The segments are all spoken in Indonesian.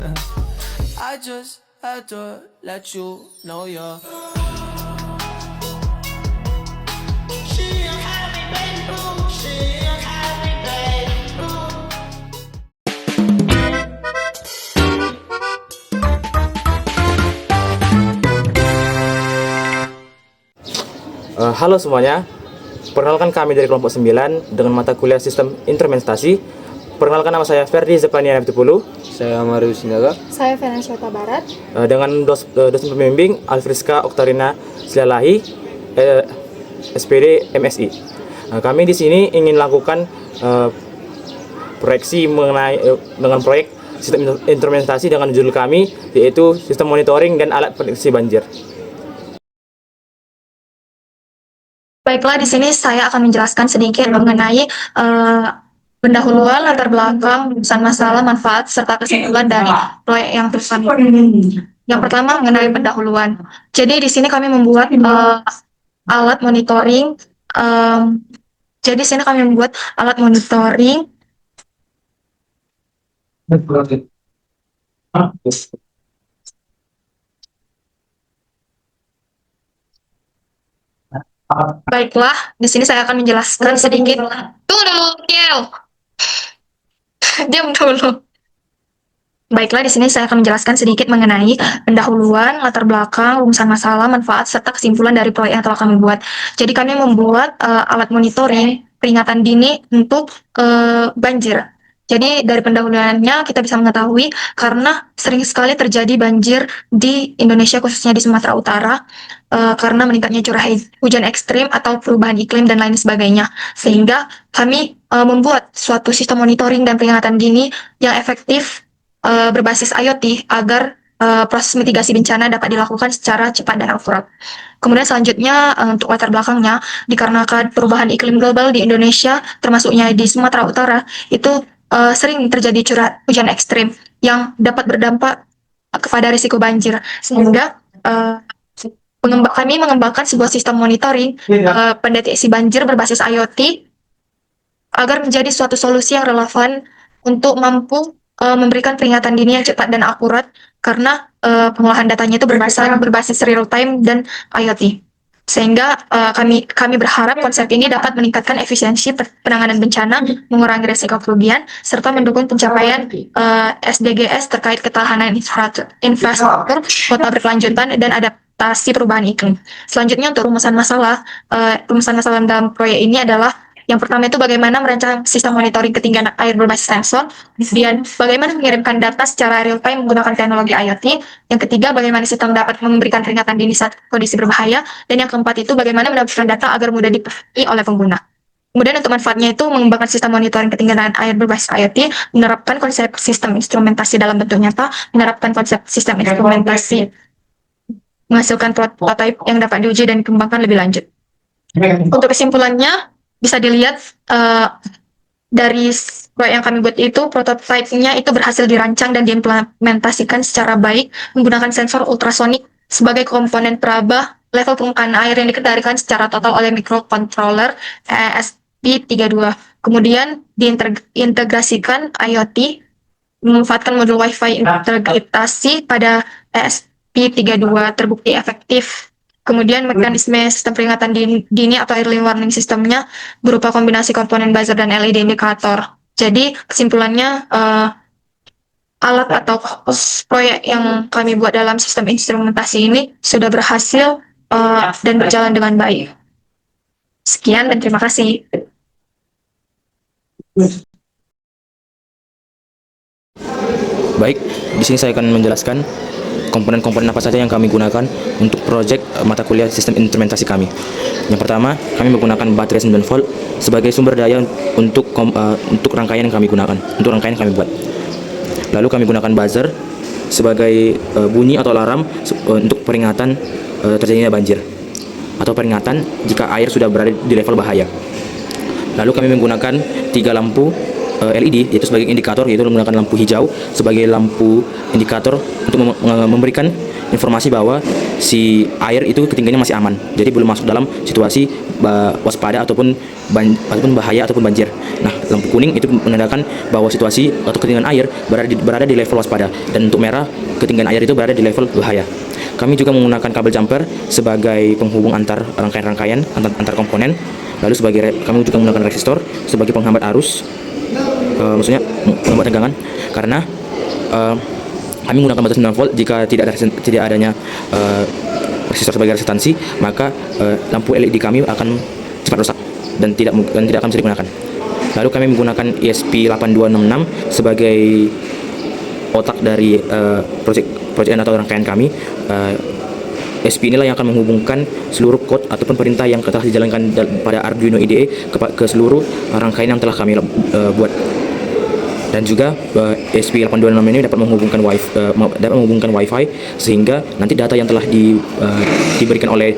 I just had to let you know you're. She a happy baby boo. She a happy baby boo. Halo semuanya, perkenalkan kami dari kelompok 9 dengan mata kuliah Sistem Instrumentasi. Perkenalkan, nama saya Ferdi Zephania F10. Saya Marius Sinaga. Saya Venezuela Barat. Dengan dosen pembimbing Alfriska Oktarina Silalahi, SPD MSI. Kami di sini ingin lakukan proyeksi mengenai dengan proyek Sistem Instrumentasi dengan judul kami yaitu Sistem Monitoring dan Alat Prediksi Banjir. Baiklah, di sini saya akan menjelaskan sedikit mengenai pendahuluan, latar belakang, rumusan masalah, manfaat, serta kesimpulan dari proyek yang tersebut. Yang pertama mengenai pendahuluan. Jadi di sini kami membuat alat monitoring. Jadi di sini kami membuat alat monitoring. Baiklah, di sini saya akan menjelaskan sedikit. Tunggu dulu, Kiel. Diam dulu. Baiklah, di sini saya akan menjelaskan sedikit mengenai pendahuluan, latar belakang, rumusan masalah, manfaat, serta kesimpulan dari proyek yang telah kami buat. Jadi kami membuat alat monitoring peringatan dini untuk banjir. Jadi dari pendahuluannya kita bisa mengetahui karena sering sekali terjadi banjir di Indonesia, khususnya di Sumatera Utara, karena meningkatnya curah hujan ekstrim atau perubahan iklim dan lain sebagainya. Sehingga kami membuat suatu sistem monitoring dan peringatan dini yang efektif berbasis IoT agar proses mitigasi bencana dapat dilakukan secara cepat dan akurat. Kemudian selanjutnya untuk latar belakangnya, dikarenakan perubahan iklim global di Indonesia, termasuknya di Sumatera Utara, itu sering terjadi curah hujan ekstrim yang dapat berdampak kepada risiko banjir. Sehingga kami mengembangkan sebuah sistem monitoring pendeteksi banjir berbasis IoT agar menjadi suatu solusi yang relevan untuk mampu memberikan peringatan dini yang cepat dan akurat karena pengolahan datanya itu berbasis real time dan IoT. Sehingga kami berharap konsep ini dapat meningkatkan efisiensi penanganan bencana, mengurangi risiko kerugian, serta mendukung pencapaian SDGs terkait ketahanan infrastruktur, kota berkelanjutan, dan adaptasi perubahan iklim. Selanjutnya untuk rumusan masalah dalam proyek ini adalah yang pertama itu bagaimana merancang sistem monitoring ketinggian air berbasis sensor, kemudian bagaimana mengirimkan data secara real time menggunakan teknologi IoT, yang ketiga bagaimana sistem dapat memberikan peringatan dini saat kondisi berbahaya, dan yang keempat itu bagaimana mendapatkan data agar mudah dipahami oleh pengguna. Kemudian untuk manfaatnya itu mengembangkan sistem monitoring ketinggian air berbasis IoT, menerapkan konsep sistem instrumentasi dalam bentuk nyata, menerapkan konsep sistem instrumentasi, menghasilkan prototipe yang dapat diuji dan dikembangkan lebih lanjut. Untuk kesimpulannya, bisa dilihat dari proyek yang kami buat itu, prototipenya itu berhasil dirancang dan diimplementasikan secara baik menggunakan sensor ultrasonik sebagai komponen peraba level permukaan air yang dikendalikan secara total oleh microcontroller ESP32. Kemudian diintegrasikan IoT, memanfaatkan modul Wi-Fi integrasi pada ESP32 terbukti efektif. Kemudian mekanisme sistem peringatan dini atau early warning sistemnya berupa kombinasi komponen buzzer dan LED indikator. Jadi kesimpulannya alat atau proyek yang kami buat dalam sistem instrumentasi ini sudah berhasil dan berjalan dengan baik. Sekian dan terima kasih. Baik, di sini saya akan menjelaskan komponen-komponen apa saja yang kami gunakan untuk proyek mata kuliah sistem instrumentasi kami. Yang pertama, kami menggunakan baterai 9 volt sebagai sumber daya untuk rangkaian yang kami gunakan, untuk rangkaian yang kami buat. Lalu kami gunakan buzzer sebagai bunyi atau alarm untuk peringatan terjadinya banjir atau peringatan jika air sudah berada di level bahaya. Lalu kami menggunakan 3 lampu LED, yaitu sebagai indikator, yaitu menggunakan lampu hijau sebagai lampu indikator untuk memberikan informasi bahwa si air itu ketinggiannya masih aman, jadi belum masuk dalam situasi waspada ataupun bahaya ataupun banjir. Nah, lampu kuning itu menandakan bahwa situasi atau ketinggian air berada di level waspada, dan untuk merah ketinggian air itu berada di level bahaya. Kami juga menggunakan kabel jumper sebagai penghubung antar rangkaian-rangkaian antar komponen. Lalu kami juga menggunakan resistor sebagai penghambat arus, maksudnya penghambat tegangan, karena kami menggunakan batas 9 volt. Jika tidak adanya resistor sebagai resistansi, maka lampu LED kami akan cepat rusak dan tidak akan bisa digunakan. Lalu kami menggunakan ESP8266 sebagai otak dari proyek atau rangkaian kami. ESP inilah yang akan menghubungkan seluruh code ataupun perintah yang telah dijalankan pada Arduino IDE ke seluruh rangkaian yang telah kami buat. Dan juga ESP8266 ini dapat menghubungkan Wi-Fi, sehingga nanti data yang telah diberikan oleh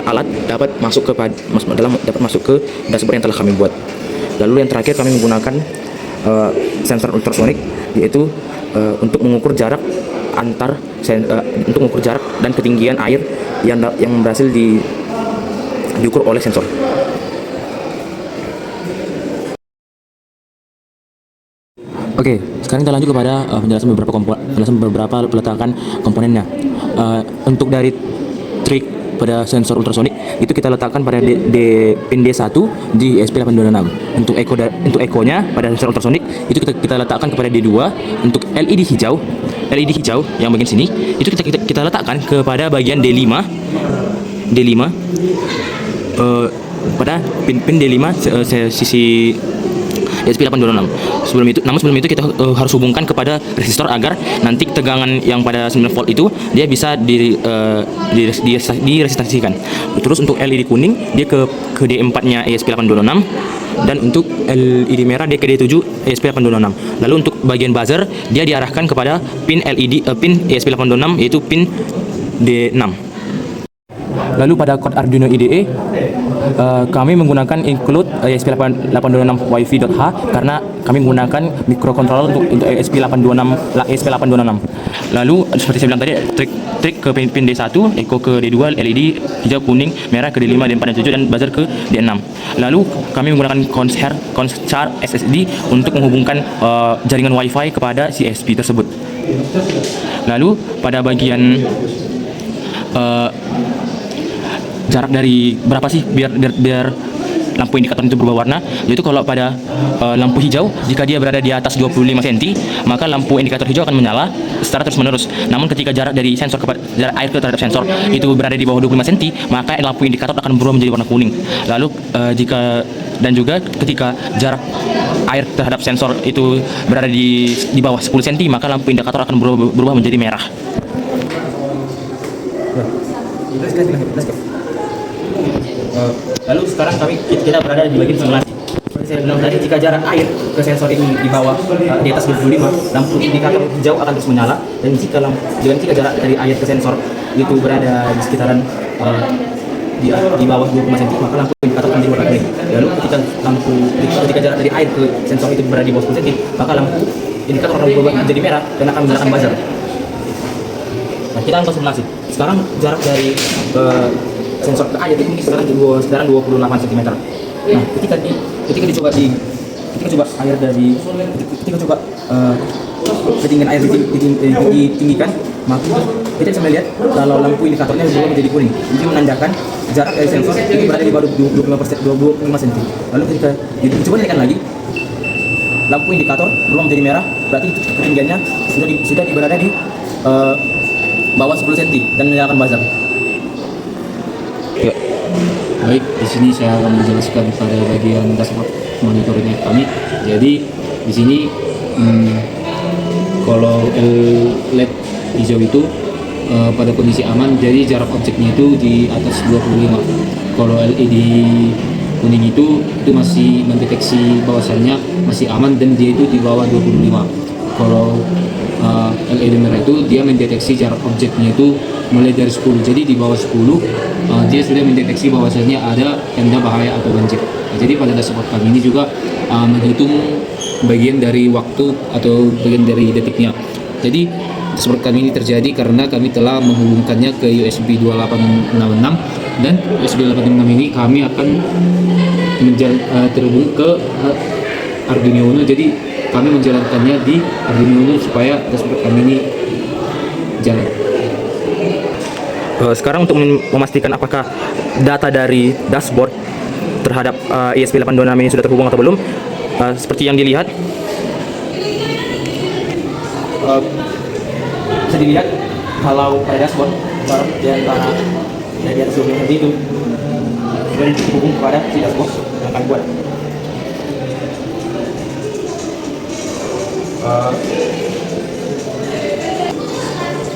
alat dapat masuk ke dashboard yang telah kami buat. Lalu yang terakhir, kami menggunakan sensor ultrasonik, yaitu untuk mengukur jarak dan ketinggian air yang berhasil diukur oleh sensor. Oke, sekarang kita lanjut kepada penjelasan beberapa peletakan komponennya. Untuk dari trik pada sensor ultrasonik itu kita letakkan pada pin D1 di ESP8266. Untuk ekonya pada sensor ultrasonik itu kita letakkan kepada D2. Untuk LED hijau yang bagian sini itu kita letakkan kepada bagian D5 pada pin D5 sisi ESP8266. Sebelum itu kita harus hubungkan kepada resistor agar nanti tegangan yang pada 9 volt itu dia bisa diresistansikan. Terus untuk LED kuning dia ke D4-nya ESP8266, dan untuk LED merah dia ke D7 ESP8266. Lalu untuk bagian buzzer dia diarahkan kepada pin ESP8266, yaitu pin D6. Lalu pada code Arduino IDE kami menggunakan include ESP8266 wifi.h karena kami menggunakan microcontroller untuk ESP8266. Lalu seperti saya bilang tadi, trik ke pin D1, echo ke D2, LED hijau, kuning, merah ke D5, D4 dan D7, dan buzzer ke D6. Lalu kami menggunakan Conchar SSD untuk menghubungkan jaringan wifi kepada si ESP tersebut. Lalu pada bagian jarak dari berapa sih biar lampu indikator itu berubah warna, yaitu kalau pada lampu hijau jika dia berada di atas 25 cm maka lampu indikator hijau akan menyala secara terus menerus. Namun ketika jarak dari sensor jarak air terhadap sensor itu berada di bawah 25 cm maka lampu indikator akan berubah menjadi warna kuning. Lalu juga ketika jarak air terhadap sensor itu berada di bawah 10 cm maka lampu indikator akan berubah menjadi merah. Lalu sekarang kita berada di bagian simulasi. Seperti saya bilang tadi, jika jarak air ke sensor itu di bawah di atas 25, lampu indikator hijau akan terus menyala, dan jika jarak dari air ke sensor itu berada di sekitaran di bawah 25 cm maka lampu indikator akan berwarna kuning. Lalu ketika jarak dari air ke sensor itu berada di bawah 10 cm maka lampu indikator akan berubah menjadi merah dan akan menyalakan buzzer. Nah, kita akan simulasi. Sekarang jarak dari sensor ke air ini sekitaran 28 cm. Nah, ketika coba air dari ketinggian air ditinggikan, maka kita bisa melihat kalau lampu indikatornya berubah menjadi kuning. Ini menandakan jarak dari sensor itu berada di bawah 25 cm. Lalu ketika dicoba naikkan lagi, lampu indikator berubah menjadi merah, berarti ketinggiannya sudah berada di bawah 10 cm dan menyalakan buzzer. Ya. Baik, di sini saya akan menjelaskan pada bagian dashboard monitoringnya kami. Jadi di sini kalau LED hijau itu pada kondisi aman, jadi jarak objeknya itu di atas 25. Kalau LED kuning itu masih mendeteksi bahwasannya masih aman dan dia itu di bawah 25. Kalau LED merah itu dia mendeteksi jarak objeknya itu mulai dari 10, jadi di bawah 10 dia sudah mendeteksi bahwasannya ada tanda bahaya atau banjir. Nah, jadi pada dashboard kami ini juga menghitung bagian dari waktu atau bagian dari detiknya. Jadi dashboard kami ini terjadi karena kami telah menghubungkannya ke USB 2866 dan USB 2866 ini kami akan terhubung ke Arduino Uno. Jadi kami menjalankannya di Arduino Uno supaya dashboard kami ini jalan. Sekarang untuk memastikan apakah data dari dashboard terhadap ESP8266 ini sudah terhubung atau belum, seperti yang dilihat, bisa dilihat kalau pada dashboard baru di antara di atas seperti itu sudah dihubung kepada si dashboard yang kami buat.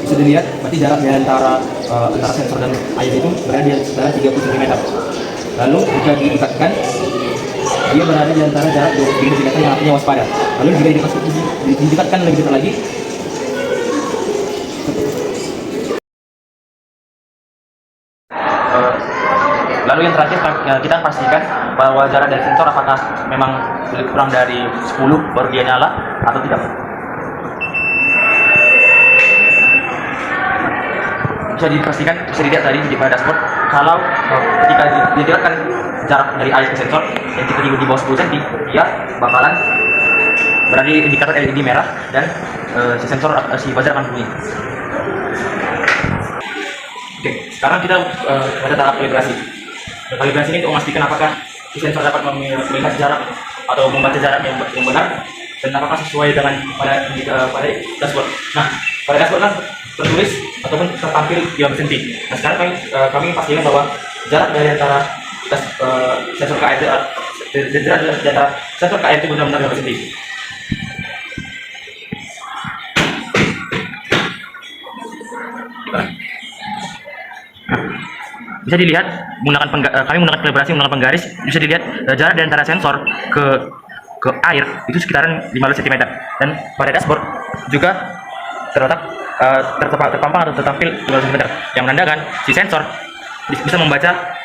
Bisa dilihat berarti jarak di antara sensor dan air itu berada di antara 30 cm. Lalu jika didekatkan, dia berada di antara jarak 20 cm yang artinya waspada. Lalu jika didekatkan lebih dekat lagi, lalu yang terakhir kita pastikan bahwa jarak dari sensor apakah memang lebih kurang dari 10 baru dia nyala atau tidak. Bisa dipastikan, bisa dilihat tadi di pada dashboard kalau ketika didekatkan jarak dari air ke sensor yang kita di bawah 10 cm, dia bakalan berada di indikator LED merah dan si sensor si buzzer akan bunyi. Oke, sekarang kita pada tahap kalibrasi. Kalibrasi ini untuk memastikan apakah si sensor dapat melihat jarak atau membaca jarak yang benar dan apakah sesuai dengan pada dashboard. Nah, pada dashboard kan tertulis ataupun tertampil 3 cm. Nah, sekarang kami pastikan bahwa jarak dari antara sensor ke air itu benar-benar 3 cm. Bisa dilihat kami menggunakan kalibrasi menggunakan penggaris. Bisa dilihat jarak dari antara sensor ke air itu sekitaran 15 cm dan pada dashboard juga terpampang atau tertampil 15 cm yang menandakan si sensor bisa membaca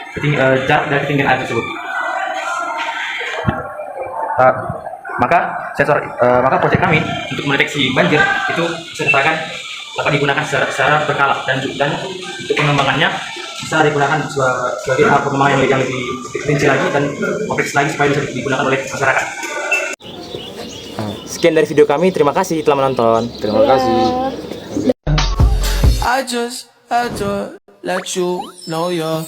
jarak dari ketinggian air tersebut. Maka proyek kami untuk mendeteksi banjir itu disertakan dapat digunakan secara berkala dan untuk pengembangannya bisa digunakan sebagai pengembangan yang lebih rinci lagi dan kompleks lagi supaya bisa digunakan oleh masyarakat. Sekian dari video kami, terima kasih telah menonton. Terima kasih. I just had to let you know you're